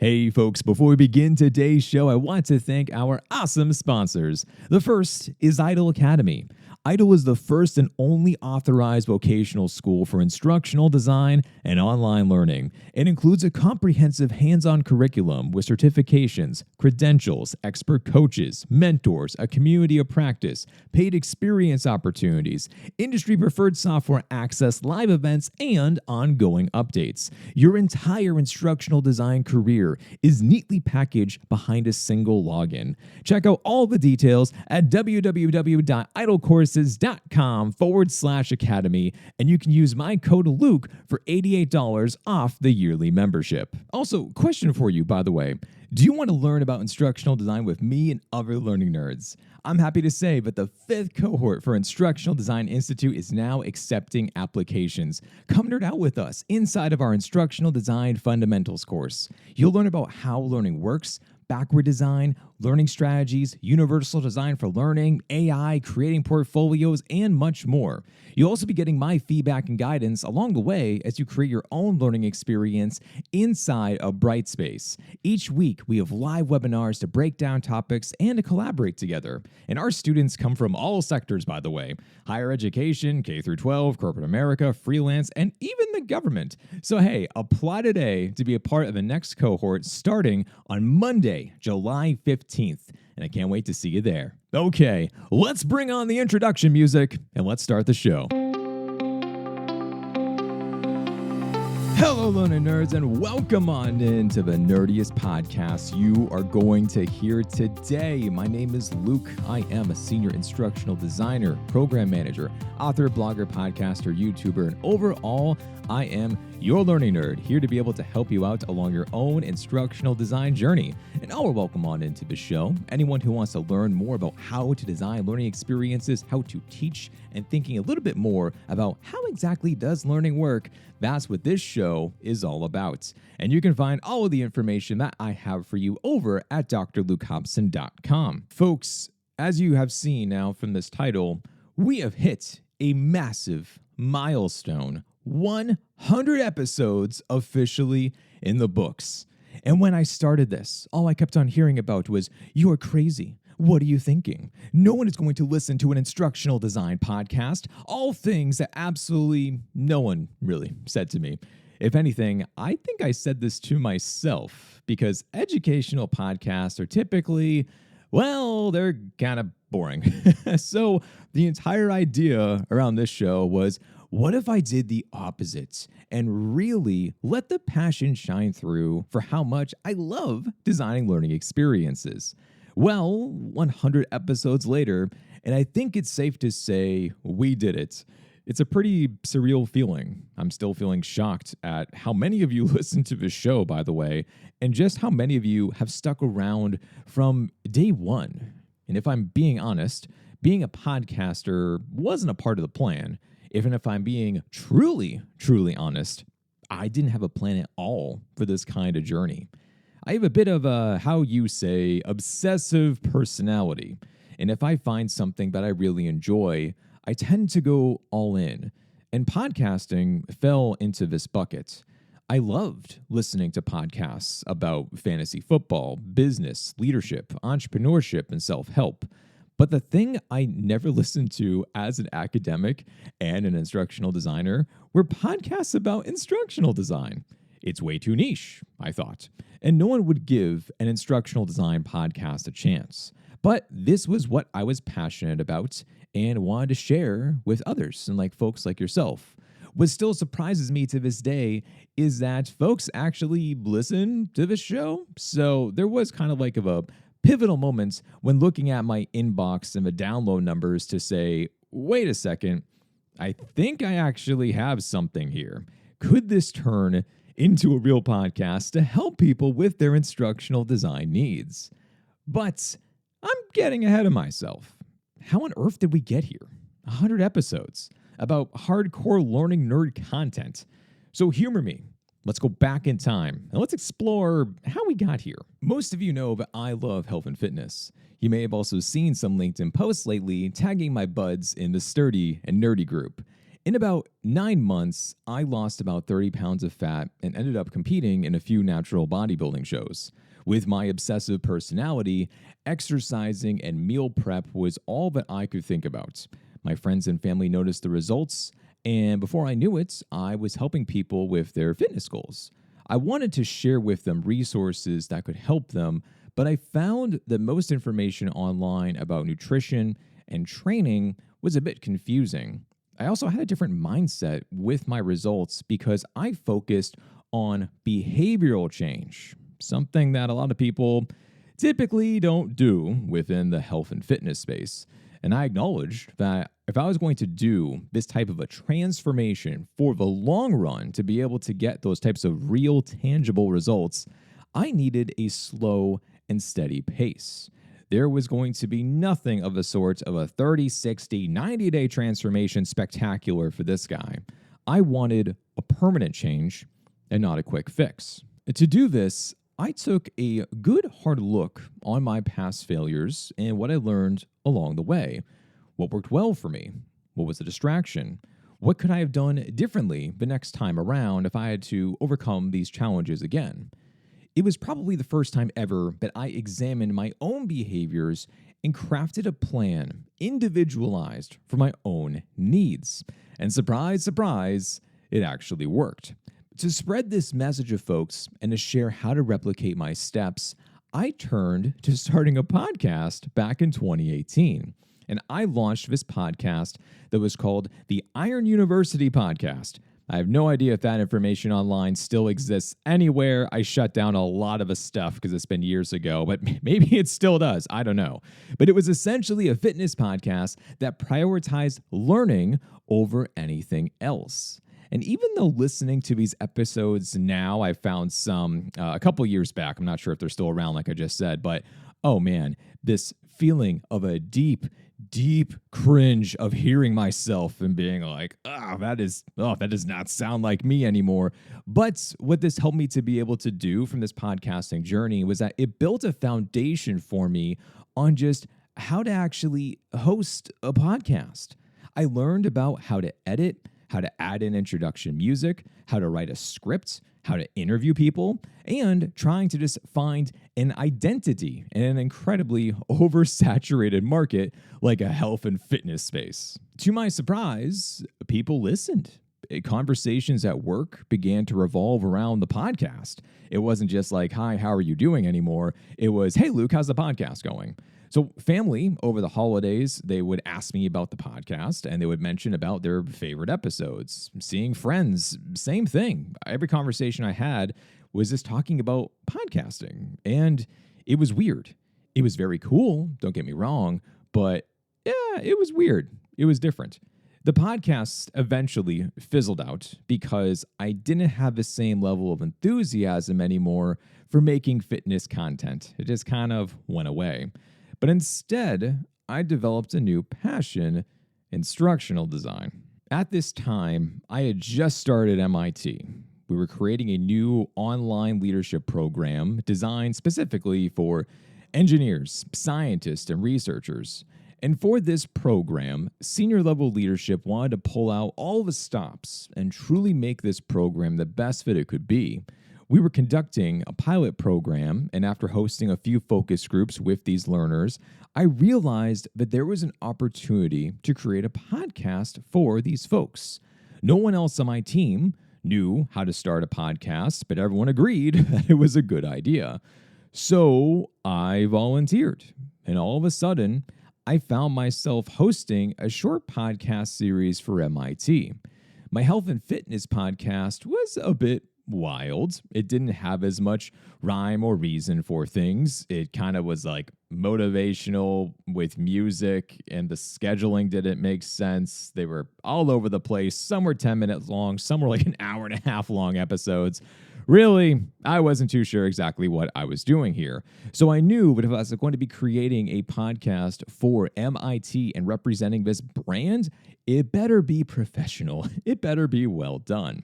Hey folks, before we begin today's show, I want to thank our awesome sponsors. The first is IDLE Academy. IDLE is the first and only authorized vocational school for instructional design and online learning. It includes a comprehensive hands-on curriculum with certifications, credentials, expert coaches, mentors, a community of practice, paid experience opportunities, industry-preferred software access, live events, and ongoing updates. Your entire instructional design career is neatly packaged behind a single login. Check out all the details at www.idlecourses.com/academy, and you can use my code Luke for $88 off the yearly membership. Also, question for you, by the way. Do you want to learn about instructional design with me and other learning nerds? I'm happy to say that the 5th cohort for Instructional Design Institute is now accepting applications. Come nerd out with us inside of our Instructional Design Fundamentals course. You'll learn about how learning works, backward design, learning strategies, universal design for learning, AI, creating portfolios, and much more. You'll also be getting my feedback and guidance along the way as you create your own learning experience inside of Brightspace. Each week, we have live webinars to break down topics and to collaborate together. And our students come from all sectors, by the way: higher education, K through 12, corporate America, freelance, and even the government. So hey, apply today to be a part of the next cohort starting on Monday, July 15th. And I can't wait to see you there. Okay, let's bring on the introduction music and let's start the show. Hello, learning nerds, and welcome on into the nerdiest podcast you are going to hear today. My name is Luke. I am a senior instructional designer, program manager, author, blogger, podcaster, YouTuber, and overall, I am your learning nerd, here to be able to help you out along your own instructional design journey. And all are welcome on into the show. Anyone who wants to learn more about how to design learning experiences, how to teach, and thinking a little bit more about how exactly does learning work, that's what this show is all about. And you can find all of the information that I have for you over at drlukehobson.com. Folks, as you have seen now from this title, we have hit a massive milestone. 100 episodes officially in the books. And when I started this, all I kept on hearing about was, "You're crazy. What are you thinking? No one is going to listen to an instructional design podcast." All things that absolutely no one really said to me. If anything, I think I said this to myself, because educational podcasts are typically, well, they're kind of boring. So the entire idea around this show was, what if I did the opposite and really let the passion shine through for how much I love designing learning experiences? Well, 100 episodes later, and I think it's safe to say we did it. It's a pretty surreal feeling. I'm still feeling shocked at how many of you listen to this show, by the way, and just how many of you have stuck around from day one. And if I'm being honest, being a podcaster wasn't a part of the plan. Even if I'm being truly honest, I didn't have a plan at all for this kind of journey. I have a bit of a, how you say, obsessive personality. And if I find something that I really enjoy, I tend to go all in. And podcasting fell into this bucket. I loved listening to podcasts about fantasy football, business, leadership, entrepreneurship, and self-help. But the thing I never listened to as an academic and an instructional designer were podcasts about instructional design. It's way too niche, I thought, and no one would give an instructional design podcast a chance. But this was what I was passionate about and wanted to share with others, and like folks like yourself. What still surprises me to this day is that folks actually listen to this show. So there was kind of like a pivotal moments when looking at my inbox and the download numbers to say, wait a second, I think I actually have something here. Could this turn into a real podcast to help people with their instructional design needs? But I'm getting ahead of myself. How on earth did we get here? 100 episodes about hardcore learning nerd content. So humor me. Let's go back in time and let's explore how we got here. Most of you know that I love health and fitness. You may have also seen some LinkedIn posts lately tagging my buds in the Sturdy and Nerdy group. In about 9 months, I lost about 30 pounds of fat and ended up competing in a few natural bodybuilding shows. With my obsessive personality, exercising and meal prep was all that I could think about. My friends and family noticed the results, and before I knew it, I was helping people with their fitness goals. I wanted to share with them resources that could help them, but I found that most information online about nutrition and training was a bit confusing. I also had a different mindset with my results because I focused on behavioral change, something that a lot of people typically don't do within the health and fitness space. And I acknowledged that if I was going to do this type of a transformation for the long run to be able to get those types of real, tangible results, I needed a slow and steady pace. There was going to be nothing of the sort of a 30, 60, 90-day transformation spectacular for this guy. I wanted a permanent change and not a quick fix. To do this, I took a good hard look on my past failures and what I learned along the way. What worked well for me? What was a distraction? What could I have done differently the next time around if I had to overcome these challenges again? It was probably the first time ever that I examined my own behaviors and crafted a plan individualized for my own needs. And surprise, surprise, it actually worked. To spread this message of folks and to share how to replicate my steps, I turned to starting a podcast back in 2018. And I launched this podcast that was called the Iron University Podcast. I have no idea if that information online still exists anywhere. I shut down a lot of the stuff because it's been years ago, but maybe it still does. I don't know. But it was essentially a fitness podcast that prioritized learning over anything else. And even though listening to these episodes now, I found some a couple years back, I'm not sure if they're still around like I just said, but oh man, this feeling of a deep cringe of hearing myself and being like, that does not sound like me anymore. But what this helped me to be able to do from this podcasting journey was that it built a foundation for me on just how to actually host a podcast. I learned about how to edit, how to add in introduction music, how to write a script, how to interview people, and trying to just find an identity in an incredibly oversaturated market like a health and fitness space. To my surprise, people listened. Conversations at work began to revolve around the podcast. It wasn't just like, hi, how are you doing anymore? It was, hey, Luke, how's the podcast going? So family over the holidays, they would ask me about the podcast and they would mention about their favorite episodes. Seeing friends, same thing. Every conversation I had was just talking about podcasting. And it was weird. It was very cool, don't get me wrong, but yeah, it was weird. It was different. The podcast eventually fizzled out because I didn't have the same level of enthusiasm anymore for making fitness content. It just kind of went away. But instead, I developed a new passion, instructional design. At this time, I had just started MIT. We were creating a new online leadership program designed specifically for engineers, scientists, and researchers. And for this program, senior level leadership wanted to pull out all the stops and truly make this program the best that it could be. We were conducting a pilot program, and after hosting a few focus groups with these learners, I realized that there was an opportunity to create a podcast for these folks. No one else on my team knew how to start a podcast, but everyone agreed that it was a good idea. So I volunteered, and all of a sudden, I found myself hosting a short podcast series for MIT. My health and fitness podcast was a bit wild. It didn't have as much rhyme or reason for things. It kind of was like motivational with music, and the scheduling didn't make sense. They were all over the place. Some were 10 minutes long. Some were like an hour and a half long episodes. Really, I wasn't too sure exactly what I was doing here. So I knew that if I was going to be creating a podcast for MIT and representing this brand, it better be professional. It better be well done.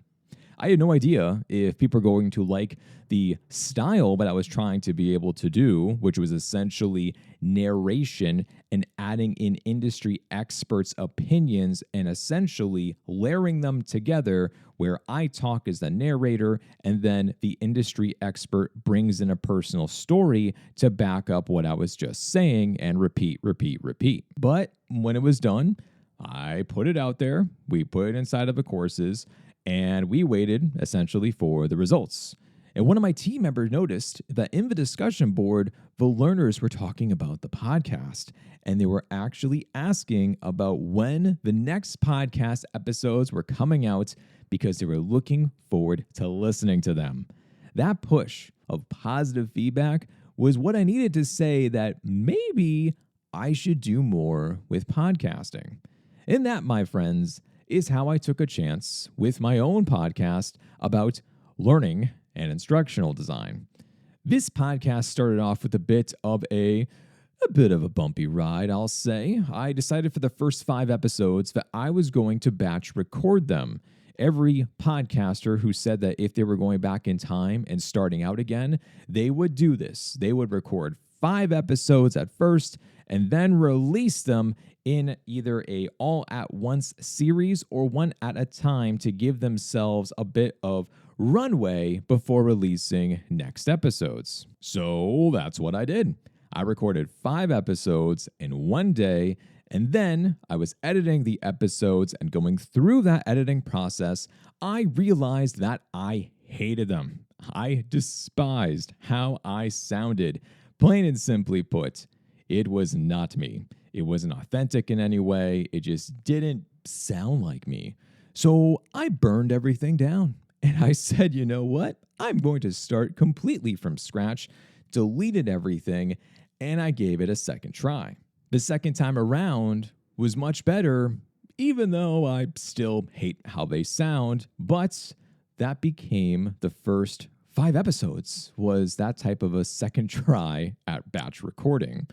I had no idea if people are going to like the style that I was trying to be able to do, which was essentially narration and adding in industry experts' opinions and essentially layering them together where I talk as the narrator and then the industry expert brings in a personal story to back up what I was just saying and repeat, repeat, repeat. But when it was done, I put it out there, we put it inside of the courses, and we waited essentially for the results. And one of my team members noticed that in the discussion board, the learners were talking about the podcast, and they were actually asking about when the next podcast episodes were coming out because they were looking forward to listening to them. That push of positive feedback was what I needed to say that maybe I should do more with podcasting. And that, my friends, is how I took a chance with my own podcast about learning and instructional design. This podcast started off with a bit of a bumpy ride, I'll say. I decided for the first 5 episodes that I was going to batch record them. Every podcaster who said that if they were going back in time and starting out again, they would do this. They would record 5 episodes at first and then release them in either a all-at-once series or one at a time to give themselves a bit of runway before releasing next episodes. So that's what I did. I recorded 5 episodes in one day, and then I was editing the episodes, and going through that editing process, I realized that I hated them. I despised how I sounded. Plain and simply put, it was not me. It wasn't authentic in any way. It just didn't sound like me. So I burned everything down. And I said, you know what? I'm going to start completely from scratch, deleted everything, and I gave it a second try. The second time around was much better, even though I still hate how they sound, but that became the first 5 episodes, was that type of a second try at batch recording.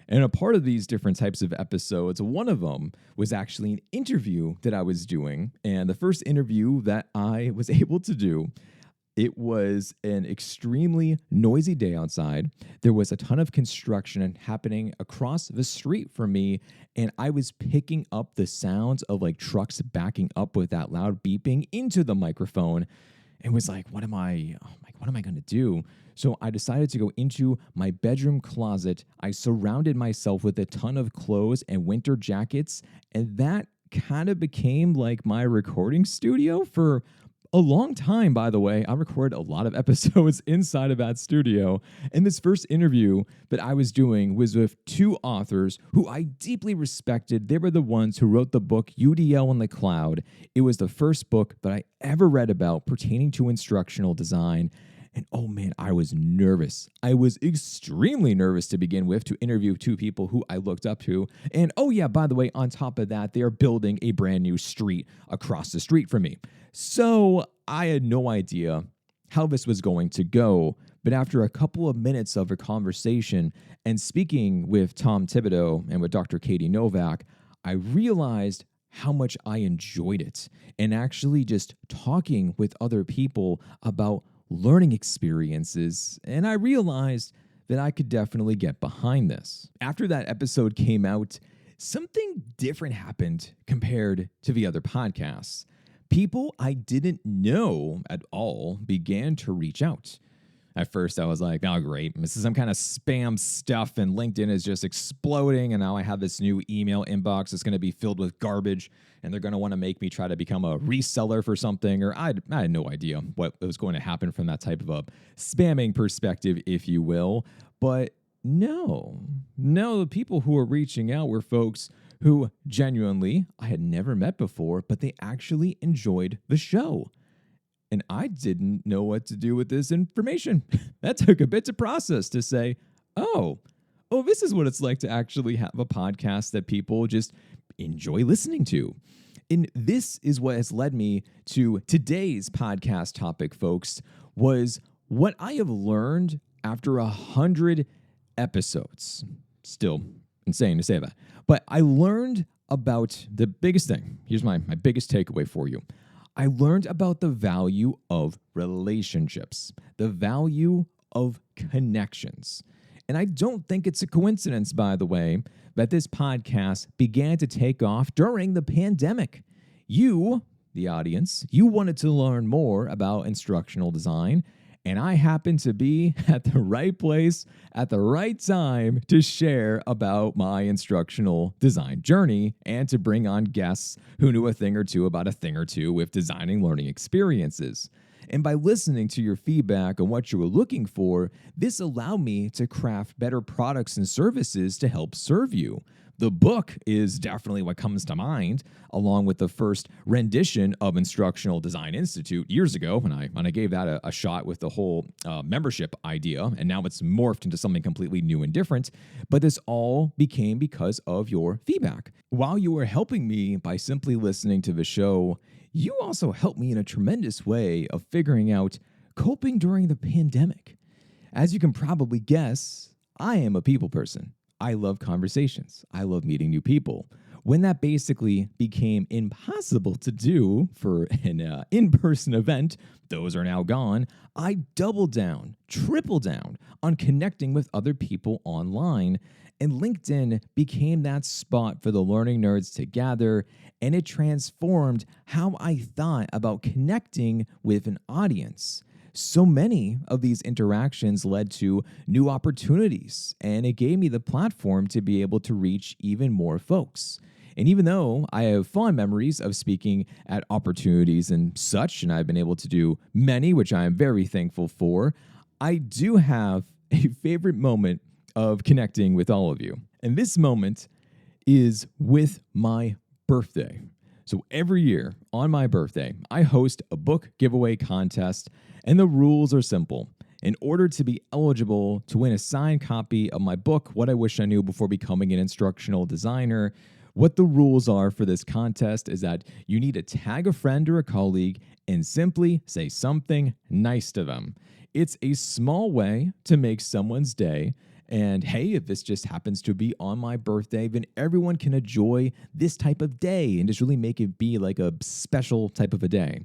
And a part of these different types of episodes, one of them was actually an interview that I was doing. And the first interview that I was able to do, it was an extremely noisy day outside. There was a ton of construction happening across the street from me, and I was picking up the sounds of like trucks backing up with that loud beeping into the microphone, and was like, what am I going to do? So I decided to go into my bedroom closet. I surrounded myself with a ton of clothes and winter jackets, and that kind of became like my recording studio for a long time, by the way. I recorded a lot of episodes inside of that studio. And this first interview that I was doing was with 2 authors who I deeply respected. They were the ones who wrote the book UDL in the Cloud. It was the first book that I ever read about pertaining to instructional design. And oh man, I was nervous. I was extremely nervous to begin with to interview 2 people who I looked up to. And oh yeah, by the way, on top of that, they are building a brand new street across the street from me. So I had no idea how this was going to go. But after a couple of minutes of a conversation and speaking with Tom Thibodeau and with Dr. Katie Novak, I realized how much I enjoyed it, and actually just talking with other people about learning experiences, and I realized that I could definitely get behind this. After that episode came out, something different happened compared to the other podcasts. People I didn't know at all began to reach out. At first, I was like, oh, great. This is some kind of spam stuff, and LinkedIn is just exploding, and now I have this new email inbox that's going to be filled with garbage, and they're going to want to make me try to become a reseller for something, or I had no idea what was going to happen from that type of a spamming perspective, if you will. But no, the people who were reaching out were folks who genuinely I had never met before, but they actually enjoyed the show. And I didn't know what to do with this information. That took a bit to process, to say, oh, this is what it's like to actually have a podcast that people just enjoy listening to. And this is what has led me to today's podcast topic, folks, was what I have learned after 100 episodes. Still insane to say that. But I learned about the biggest thing. Here's my biggest takeaway for you. I learned about the value of relationships, the value of connections. And I don't think it's a coincidence, by the way, that this podcast began to take off during the pandemic. You, the audience, you wanted to learn more about instructional design, and I happened to be at the right place at the right time to share about my instructional design journey and to bring on guests who knew a thing or two about a thing or two with designing learning experiences. And by listening to your feedback on what you were looking for, this allowed me to craft better products and services to help serve you. The book is definitely what comes to mind, along with the first rendition of Instructional Design Institute years ago when I gave that a shot with the whole membership idea, and now it's morphed into something completely new and different. But this all became because of your feedback. While you were helping me by simply listening to the show, you also helped me in a tremendous way of figuring out coping during the pandemic. As you can probably guess, I am a people person. I love conversations. I love meeting new people. When that basically became impossible to do for an in-person event, those are now gone, I doubled down, tripled down on connecting with other people online, and LinkedIn became that spot for the learning nerds to gather, and it transformed how I thought about connecting with an audience. So many of these interactions led to new opportunities, and it gave me the platform to be able to reach even more folks. And even though I have fond memories of speaking at opportunities and such, and I've been able to do many, which I am very thankful for, I do have a favorite moment of connecting with all of you. And this moment is with my birthday. So every year on my birthday, I host a book giveaway contest, and the rules are simple. In order to be eligible to win a signed copy of my book, What I Wish I Knew Before Becoming an Instructional Designer, what the rules are for this contest is that you need to tag a friend or a colleague and simply say something nice to them. It's a small way to make someone's day. And hey, if this just happens to be on my birthday, then everyone can enjoy this type of day and just really make it be like a special type of a day.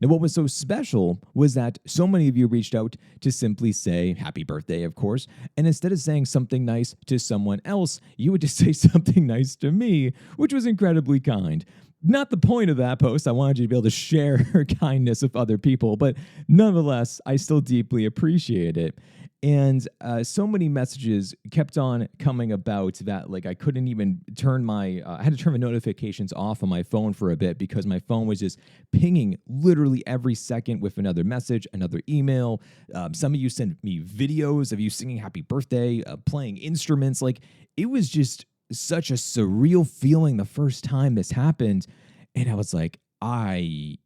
Now, what was so special was that so many of you reached out to simply say happy birthday, of course, and instead of saying something nice to someone else, you would just say something nice to me, which was incredibly kind. Not the point of that post. I wanted you to be able to share kindness with other people, but nonetheless, I still deeply appreciate it. And so many messages kept on coming about that, like I couldn't even turn I had to turn my notifications off on my phone for a bit because my phone was just pinging literally every second with another message, another email. Some of you sent me videos of you singing happy birthday, playing instruments. Like it was just such a surreal feeling the first time this happened. And I was like, I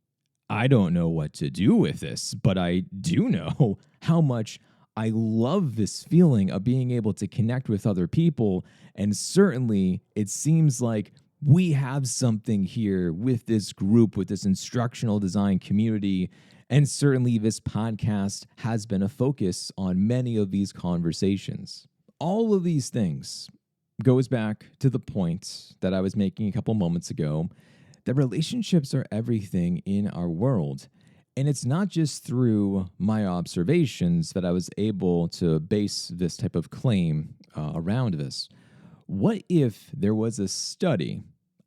don't know what to do with this, but I do know how much I love this feeling of being able to connect with other people. And certainly it seems like we have something here with this group, with this instructional design community. And certainly this podcast has been a focus on many of these conversations. All of these things goes back to the point that I was making a couple moments ago, that relationships are everything in our world. And it's not just through my observations that I was able to base this type of claim around this. What if there was a study,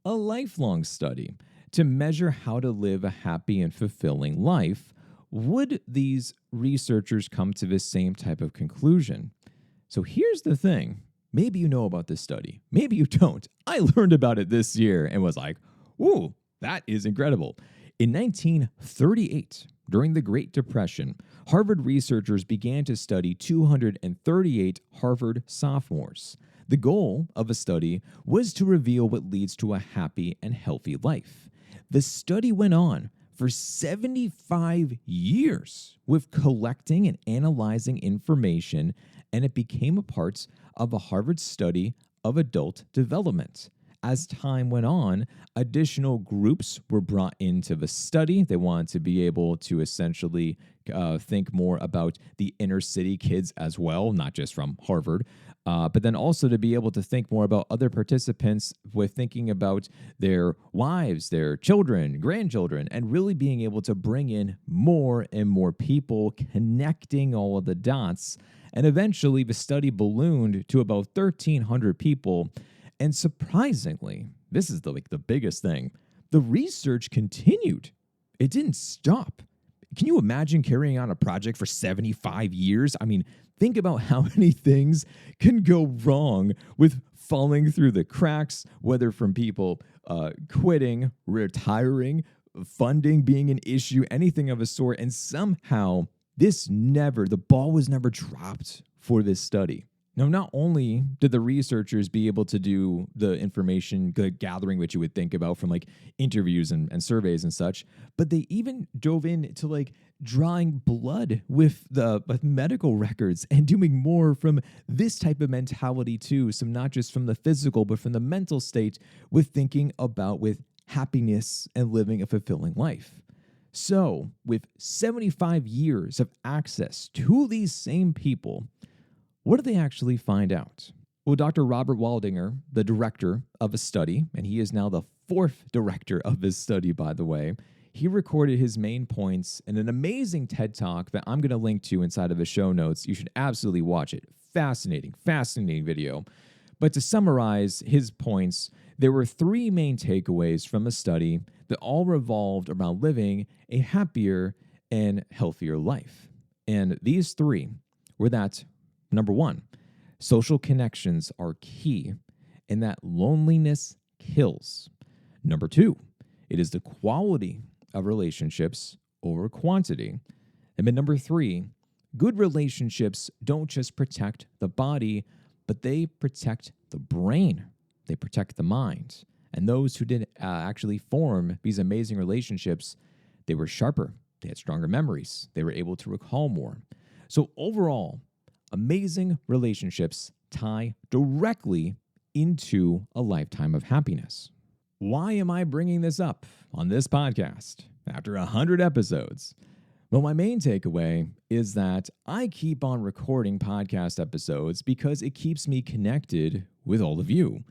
a lifelong study, to measure how to live a happy and fulfilling life? Would these researchers come to this same type of conclusion? So here's the thing. Maybe you know about this study. Maybe you don't. I learned about it this year and was like, ooh, that is incredible. In 1938, during the Great Depression, Harvard researchers began to study 238 Harvard sophomores. The goal of a study was to reveal what leads to a happy and healthy life. The study went on for 75 years with collecting and analyzing information, and it became a part of a Harvard study of adult development. as time went on, additional groups were brought into the study. They wanted to be able to essentially think more about the inner city kids as well, not just from Harvard, but then also to be able to think more about other participants with thinking about their wives, their children, grandchildren, and really being able to bring in more and more people, connecting all of the dots. And eventually the study ballooned to about 1,300 people. And surprisingly, this is the biggest thing, the research continued. It didn't stop. Can you imagine carrying on a project for 75 years? I mean, think about how many things can go wrong with falling through the cracks, whether from people quitting, retiring, funding being an issue, anything of a sort. And somehow the ball was never dropped for this study. Now, not only did the researchers be able to do the information gathering, which you would think about from like interviews and surveys and such, but they even dove into like drawing blood with medical records and doing more from this type of mentality too. So not just from the physical, but from the mental state with thinking about with happiness and living a fulfilling life. So with 75 years of access to these same people, what did they actually find out? Well, Dr. Robert Waldinger, the director of a study, and he is now the fourth director of this study, by the way, he recorded his main points in an amazing TED Talk that I'm going to link to inside of the show notes. You should absolutely watch it. Fascinating video. But to summarize his points, there were three main takeaways from the study that all revolved around living a happier and healthier life. And these three were that, number one, social connections are key and that loneliness kills. Number two, it is the quality of relationships over quantity. And then number three, good relationships don't just protect the body, but they protect the brain. They protect the mind. And those who did actually form these amazing relationships, they were sharper. They had stronger memories. They were able to recall more. So overall, amazing relationships tie directly into a lifetime of happiness. Why am I bringing this up on this podcast after 100 episodes? Well, my main takeaway is that I keep on recording podcast episodes because it keeps me connected with all of you.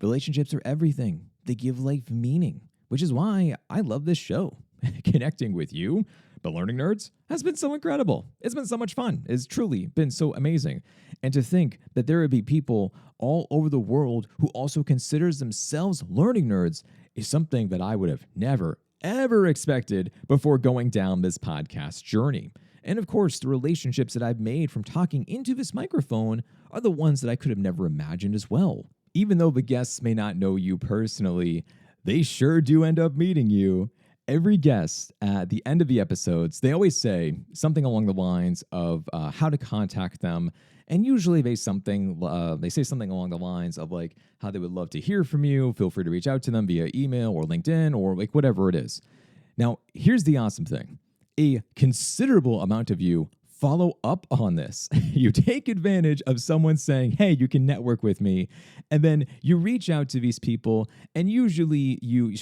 Relationships are everything. They give life meaning, which is why I love this show. Connecting with you, the Learning Nerds, has been so incredible. It's been so much fun. It's truly been so amazing. And to think that there would be people all over the world who also considers themselves learning nerds is something that I would have never, ever expected before going down this podcast journey. And of course, the relationships that I've made from talking into this microphone are the ones that I could have never imagined as well. Even though the guests may not know you personally, they sure do end up meeting you. Every guest at the end of the episodes, they always say something along the lines of how to contact them. And usually they say something along the lines of like how they would love to hear from you. Feel free to reach out to them via email or LinkedIn or like whatever it is. Now, here's the awesome thing. A considerable amount of you follow up on this. You take advantage of someone saying, hey, you can network with me. And then you reach out to these people. And usually you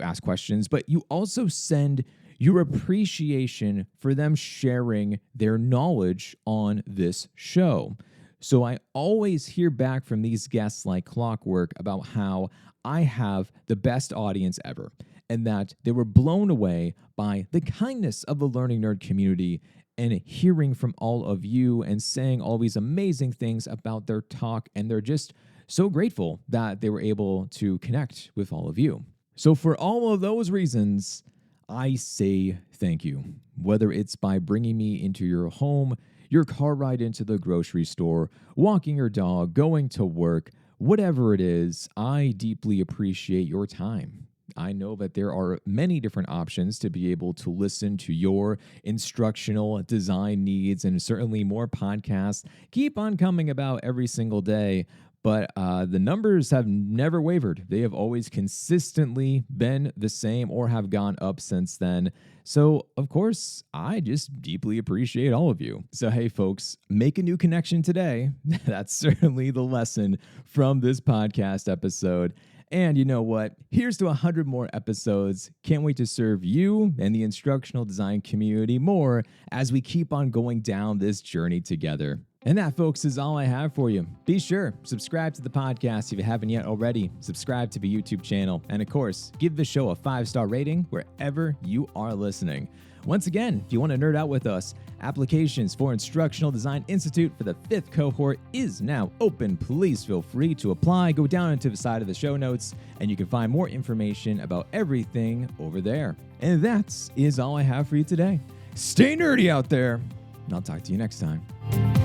ask questions, but you also send your appreciation for them sharing their knowledge on this show. So I always hear back from these guests like clockwork about how I have the best audience ever and that they were blown away by the kindness of the Learning Nerd community and hearing from all of you and saying all these amazing things about their talk. And they're just so grateful that they were able to connect with all of you. So for all of those reasons, I say thank you. Whether it's by bringing me into your home, your car ride into the grocery store, walking your dog, going to work, whatever it is, I deeply appreciate your time. I know that there are many different options to be able to listen to your instructional design needs, and certainly more podcasts keep on coming about every single day. But the numbers have never wavered. They have always consistently been the same or have gone up since then. So, of course, I just deeply appreciate all of you. So, hey, folks, make a new connection today. That's certainly the lesson from this podcast episode. And you know what? Here's to 100 more episodes. Can't wait to serve you and the instructional design community more as we keep on going down this journey together. And that, folks, is all I have for you. Be sure, subscribe to the podcast if you haven't yet already. Subscribe to the YouTube channel. And of course, give the show a 5-star rating wherever you are listening. Once again, if you want to nerd out with us, applications for Instructional Design Institute for the 5th cohort is now open. Please feel free to apply. Go down into the side of the show notes, and you can find more information about everything over there. And that is all I have for you today. Stay nerdy out there, and I'll talk to you next time.